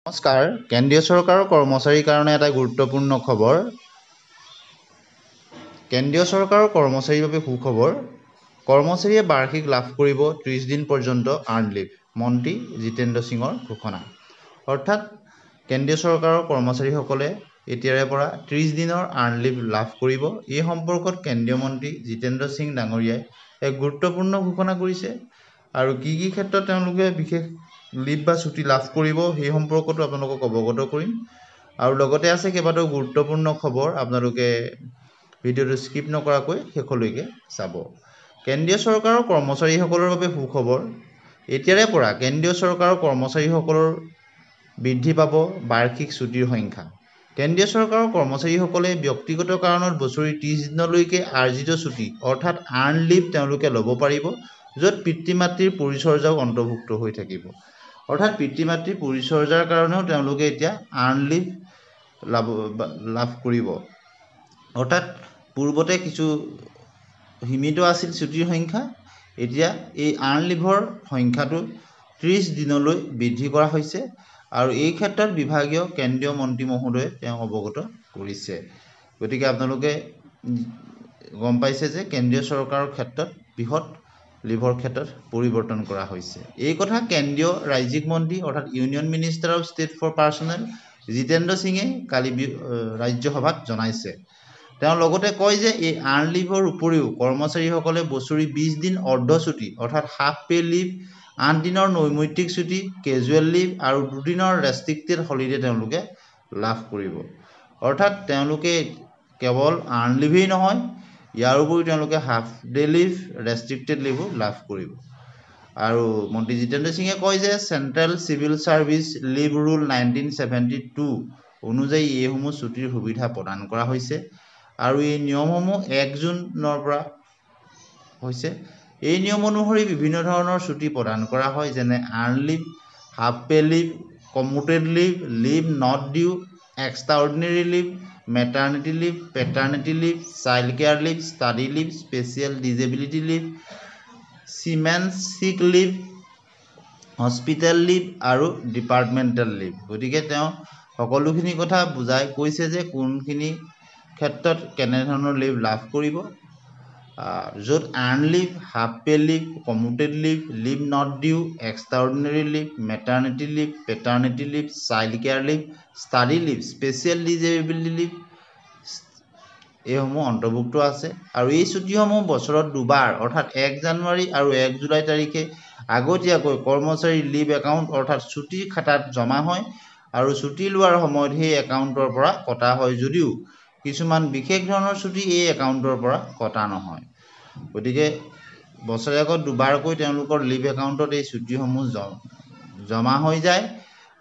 নমস্কাৰ কেন্দ্ৰীয় চৰকাৰৰ কৰ্মচাৰীৰ কাৰণে এটা গুৰুত্বপূৰ্ণ খবৰ কেন্দ্ৰীয় চৰকাৰৰ কৰ্মচাৰীৰ বাবে সুখবৰ কৰ্মচাৰীয়ে বাৰ্ষিক লাভ কৰিব 30 দিন পৰ্যন্ত আৰ্ণ লিভ মন্ত্ৰী জিতেন্দ্ৰ সিঙৰ ঘোষণা অৰ্থাৎ কেন্দ্ৰীয় চৰকাৰৰ কৰ্মচাৰীসকলে এতিয়াৰে পৰা 30 দিনৰ আৰ্ণ লিভ লাভ কৰিব এই সম্পৰ্কত কেন্দ্ৰীয় মন্ত্ৰী জিতেন্দ্ৰ সিং ডাঙৰীয়াই এক গুৰুত্বপূৰ্ণ ঘোষণা কৰিছে আৰু কি ক্ষেত্ৰত তেওঁলোকে বিশেষ লিভ বা ছুটি লাভ কৰিব সেই সম্পৰ্কতো আপোনালোকক অৱগত কৰিম আৰু লগতে আছে কেইবাটাও গুৰুত্বপূৰ্ণ খবৰ আপোনালোকে ভিডিঅ'টো স্কিপ নকৰাকৈ শেষলৈকে চাব কেন্দ্ৰীয় চৰকাৰৰ কৰ্মচাৰীসকলৰ বাবে সুখবৰ এতিয়াৰে পৰা কেন্দ্ৰীয় চৰকাৰৰ কৰ্মচাৰীসকলৰ বৃদ্ধি পাব বাৰ্ষিক ছুটিৰ সংখ্যা কেন্দ্ৰীয় চৰকাৰৰ কৰ্মচাৰীসকলে ব্যক্তিগত কাৰণত বছৰি 30 দিনলৈকে আৰ্জিত ছুটি অৰ্থাৎ আৰ্ণ লিভ তেওঁলোকে ল'ব পাৰিব য'ত পিতৃ মাতৃৰ পৰিচৰ্যাও অন্তৰ্ভুক্ত হৈ থাকিব অৰ্থাৎ পিতৃ মাতৃৰ পৰিচৰ্যাৰ কাৰণেও তেওঁলোকে এতিয়া আৰ্ণ লিভ লাভ কৰিব অৰ্থাৎ পূৰ্বতে কিছু সীমিত আছিল ছুটিৰ সংখ্যা এতিয়া এই আৰ্ণ লিভৰ সংখ্যাটো 30 দিনলৈ বৃদ্ধি কৰা হৈছে আৰু এই ক্ষেত্ৰত বিভাগীয় কেন্দ্ৰীয় মন্ত্ৰী মহোদয়ে তেওঁ অৱগত কৰিছে গতিকে আপোনালোকে গম পাইছে যে কেন্দ্ৰীয় চৰকাৰৰ ক্ষেত্ৰত বৃহৎ লিভৰ ক্ষেত্ৰত পৰিৱৰ্তন কৰা হৈছে এই কথা কেন্দ্ৰীয় ৰাজ্যিক মন্ত্ৰী অৰ্থাৎ union minister of state for personnel Jitendra সিঙে কালি ৰাজ্যসভাত জনাইছে তেওঁ লগতে কয় যে এই আৰ্ণ লিভৰ উপৰিও কৰ্মচাৰীসকলে বছৰি 20 দিন অৰ্ধ ছুটি অৰ্থাৎ হাফ পে লিভ 8 দিনৰ নৈমিত্তিক ছুটি কেজুৱেল লিভ আৰু 2 দিনৰ ৰেষ্ট্ৰিক্টেড হলিডে তেওঁলোকে লাভ কৰিব অৰ্থাৎ তেওঁলোকে কেৱল আৰ্ণ লিভেই নহয় ইয়াৰ উপৰিও তেওঁলোকে হাফ ডে লিভ ৰেষ্ট্ৰিক্টেড লিভো লাভ কৰিব আৰু মন্ত্ৰী জিতেন্দ্ৰ সিঙে কয় যে central civil service leave rule 1972 অনুযায়ী এইসমূহ ছুটিৰ সুবিধা প্ৰদান কৰা হৈছে আৰু এই নিয়মসমূহ 1 জুনৰ পৰা হৈছে এই নিয়ম অনুসৰি বিভিন্ন ধৰণৰ ছুটি প্ৰদান কৰা হয় যেনে earned leave half pay leave commuted leave leave not due extraordinary leave maternity leave paternity leave child care leave study leave special disability leave seamen's sick leave hospital leave আৰু ডিপাৰ্টমেণ্টেল লিভ গতিকে তেওঁ সকলোখিনি কথা বুজাই কৈছে যে কোনখিনি ক্ষেত্ৰত কেনেধৰণৰ লিভ লাভ কৰিব য'ত earned leave half pay leave commuted leave leave not due extraordinary leave maternity leave paternity leave child care leave study leave special disability leave এইসমূহ অন্তৰ্ভুক্ত আছে আৰু এই ছুটিসমূহ বছৰত দুবাৰ অৰ্থাৎ 1 জানুৱাৰী আৰু 1 জুলাই তাৰিখে আগতীয়াকৈ কৰ্মচাৰী লিভ একাউণ্ট অৰ্থাৎ ছুটিৰ খাতাত জমা হয় আৰু ছুটি লোৱাৰ সময়ত সেই একাউণ্টৰ পৰা কটা হয় যদিও কিছুমান বিশেষ ধৰণৰ ছুটি এই একাউণ্টৰ পৰা কটা নহয় গতিকে বছৰেকত দুবাৰকৈ তেওঁলোকৰ লিভ একাউণ্টত এই ছুটিসমূহ জমা হৈ যায়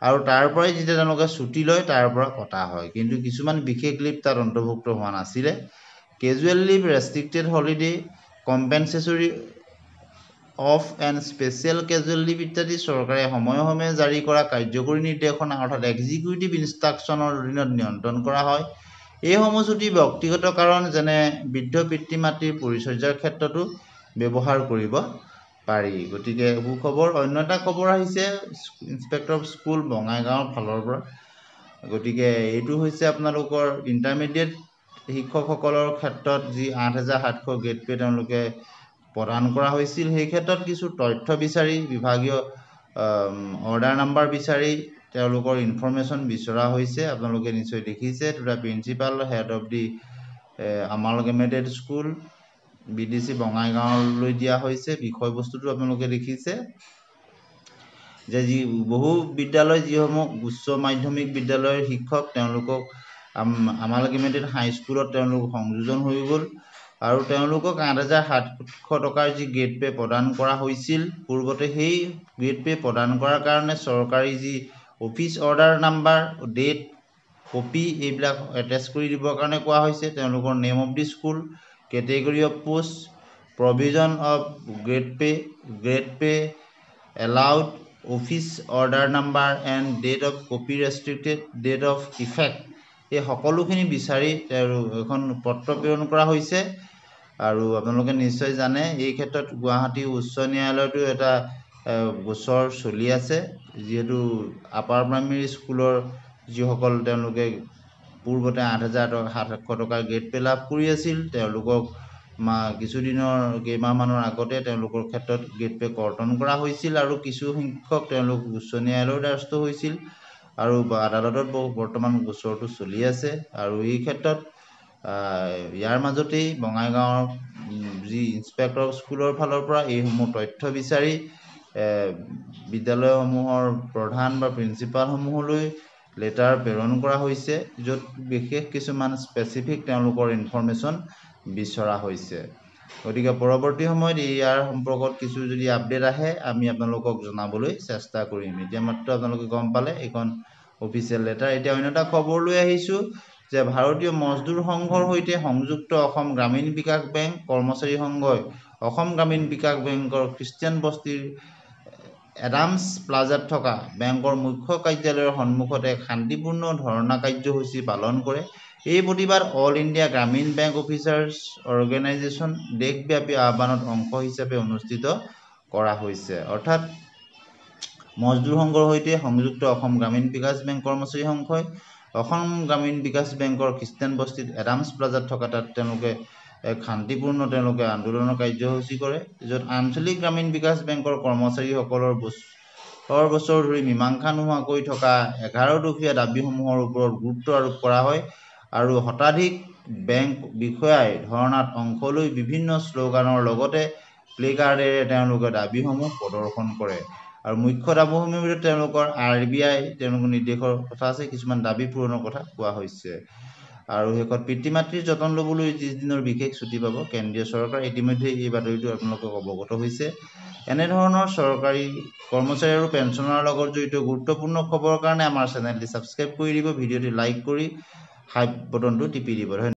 আৰু তাৰ পৰাই যেতিয়া তেওঁলোকে ছুটি লয় তাৰ পৰা কটা হয় কিন্তু কিছুমান বিশেষ লিভ তাত অন্তৰ্ভুক্ত হোৱা নাছিলে casual leave restricted holiday compensatory off and special casual leave ইত্যাদি চৰকাৰে সময়ে জাৰি কৰা কাৰ্যকৰী নিৰ্দেশনা অৰ্থাৎ এক্সিকিউটিভ ইনষ্ট্ৰাকশ্যনৰ অধীনত নিয়ন্ত্ৰণ কৰা হয় এইসমূহ ছুটি ব্যক্তিগত কাৰণ যেনে বৃদ্ধ পিতৃ মাতৃৰ পৰিচৰ্যাৰ ক্ষেত্ৰতো ব্যৱহাৰ কৰিব পাৰি গতিকে সুখবৰ অন্য এটা খবৰ আহিছে ইন্সপেক্টৰ অফ স্কুল বঙাইগাঁৱৰ ফালৰ পৰা গতিকে এইটো হৈছে আপোনালোকৰ ইণ্টাৰমিডিয়েট শিক্ষকসকলৰ ক্ষেত্ৰত যি 8700 গ্ৰেড পে তেওঁলোকে প্ৰদান কৰা হৈছিল সেই ক্ষেত্ৰত কিছু তথ্য বিচাৰি বিভাগীয় অৰ্ডাৰ নাম্বাৰ বিচাৰি তেওঁলোকৰ ইনফৰমেশ্যন বিচৰা হৈছে আপোনালোকে নিশ্চয় দেখিছে এটা principal head of the amalgamated school BDC বঙাইগাঁৱলৈ দিয়া হৈছে বিষয়বস্তুটো আপোনালোকে দেখিছে যে যি বহু বিদ্যালয় যিসমূহ উচ্চ মাধ্যমিক বিদ্যালয়ৰ শিক্ষক তেওঁলোকক আমালগেমেটেড হাই স্কুলত তেওঁলোক সংযোজন হৈ গ'ল আৰু তেওঁলোকক 8700 টকাৰ যি গ্ৰেড পে প্ৰদান কৰা হৈছিল পূৰ্বতে সেই গ্ৰেড পে প্ৰদান কৰাৰ কাৰণে চৰকাৰী যি office order number date copy এইবিলাক এটেচ কৰি দিবৰ কাৰণে কোৱা হৈছে তেওঁলোকৰ name of the school category of post provision of grade pay allowed office order number and date of copy restricted date of effect এই সকলোখিনি বিচাৰি এখন পত্ৰ প্ৰেৰণ কৰা হৈছে আৰু আপোনালোকে নিশ্চয় জানে এই ক্ষেত্ৰত গুৱাহাটী উচ্চ ন্যায়ালয়তো এটা গোচৰ চলি আছে যেহেতু আপাৰ প্ৰাইমেৰী স্কুলৰ যিসকল তেওঁলোকে পূৰ্বতে 8,000 টকা 700 টকাৰ গেট পে লাভ কৰি আছিল তেওঁলোকক কিছুদিনৰ কেইমাহমানৰ আগতে তেওঁলোকৰ ক্ষেত্ৰত গেট পে কৰ্তন কৰা হৈছিল আৰু কিছু সংখ্যক তেওঁলোক উচ্চ ন্যায়ালয়ৰ দ্বাৰস্থ হৈছিল আৰু আদালতত বৰ্তমান গোচৰটো চলি আছে আৰু এই ক্ষেত্ৰত ইয়াৰ মাজতেই বঙাইগাঁৱৰ যি ইন্সপেক্টৰ স্কুলৰ ফালৰ পৰা এইসমূহ তথ্য বিচাৰি বিদ্যালয়সমূহৰ প্ৰধান বা প্ৰিন্সিপালসমূহলৈ লেটাৰ প্ৰেৰণ কৰা হৈছে য'ত বিশেষ কিছুমান স্পেচিফিক তেওঁলোকৰ ইনফৰমেশ্যন বিচৰা হৈছে গতিকে পৰৱৰ্তী সময়ত ইয়াৰ সম্পৰ্কত কিছু যদি আপডেট আহে আমি আপোনালোকক জনাবলৈ চেষ্টা কৰিম এতিয়া মাত্ৰ আপোনালোকে গম পালে এইখন অফিচিয়েল লেটাৰ এতিয়া অন্য এটা খবৰ লৈ আহিছোঁ যে ভাৰতীয় মজদুৰ সংঘৰ সৈতে সংযুক্ত অসম গ্ৰামীণ বিকাশ বেংক কৰ্মচাৰী সংঘই অসম গ্ৰামীণ বিকাশ বেংকৰ খ্ৰীষ্টিয়ান বস্তিৰ এডামছ প্লাজাত থকা বেংকৰ মুখ্য কাৰ্যালয়ৰ সন্মুখত এক শান্তিপূৰ্ণ ধৰ্ণা কাৰ্যসূচী পালন কৰে এই প্ৰতিবাদ অল ইণ্ডিয়া গ্ৰামীণ বেংক অফিচাৰ্ছ অৰ্গেনাইজেশ্যন দেশব্যাপী আহ্বানত অংশ হিচাপে অনুষ্ঠিত কৰা হৈছে অৰ্থাৎ মজদুৰ সংঘৰ সৈতে সংযুক্ত অসম গ্ৰামীণ বিকাশ বেংক কৰ্মচাৰী সংঘই অসম গ্ৰামীণ বিকাশ বেংকৰ খ্ৰীষ্টিয়ান বস্তিত এডামছ প্লাজাত থকা তাত তেওঁলোকে এক শান্তিপূৰ্ণ তেওঁলোকে আন্দোলনৰ কাৰ্যসূচী কৰে য'ত আঞ্চলিক গ্ৰামীণ বিকাশ বেংকৰ কৰ্মচাৰীসকলৰ বছৰ ধৰি মীমাংসা নোহোৱাকৈ থকা 11 দফীয়া দাবীসমূহৰ ওপৰত গুৰুত্ব আৰোপ কৰা হয় আৰু শতাধিক বেংক বিষয়াই ধৰ্ণাত অংশ লৈ বিভিন্ন শ্লোগানৰ লগতে প্লেকাৰ্ডেৰে তেওঁলোকে দাবীসমূহ প্ৰদৰ্শন কৰে আৰু মুখ্য দাবীসমূহৰ ভিতৰত তেওঁলোকৰ RBI তেওঁলোকৰ নিৰ্দেশৰ কথা আছে কিছুমান দাবী পূৰণৰ কথা কোৱা হৈছে আৰু শেষত পিতৃ মাতৃৰ যতন ল'বলৈ 30 দিনৰ বিশেষ ছুটি পাব কেন্দ্ৰীয় চৰকাৰ ইতিমধ্যে এই বাতৰিটো আপোনালোকক অৱগত হৈছে এনেধৰণৰ চৰকাৰী কৰ্মচাৰী আৰু পেঞ্চনৰ লগত জড়িত গুৰুত্বপূৰ্ণ খবৰৰ কাৰণে আমাৰ চেনেলটি সাবস্ক্ৰাইব কৰি দিব ভিডিঅ'টি লাইক কৰি হাই বটনটো টিপি দিব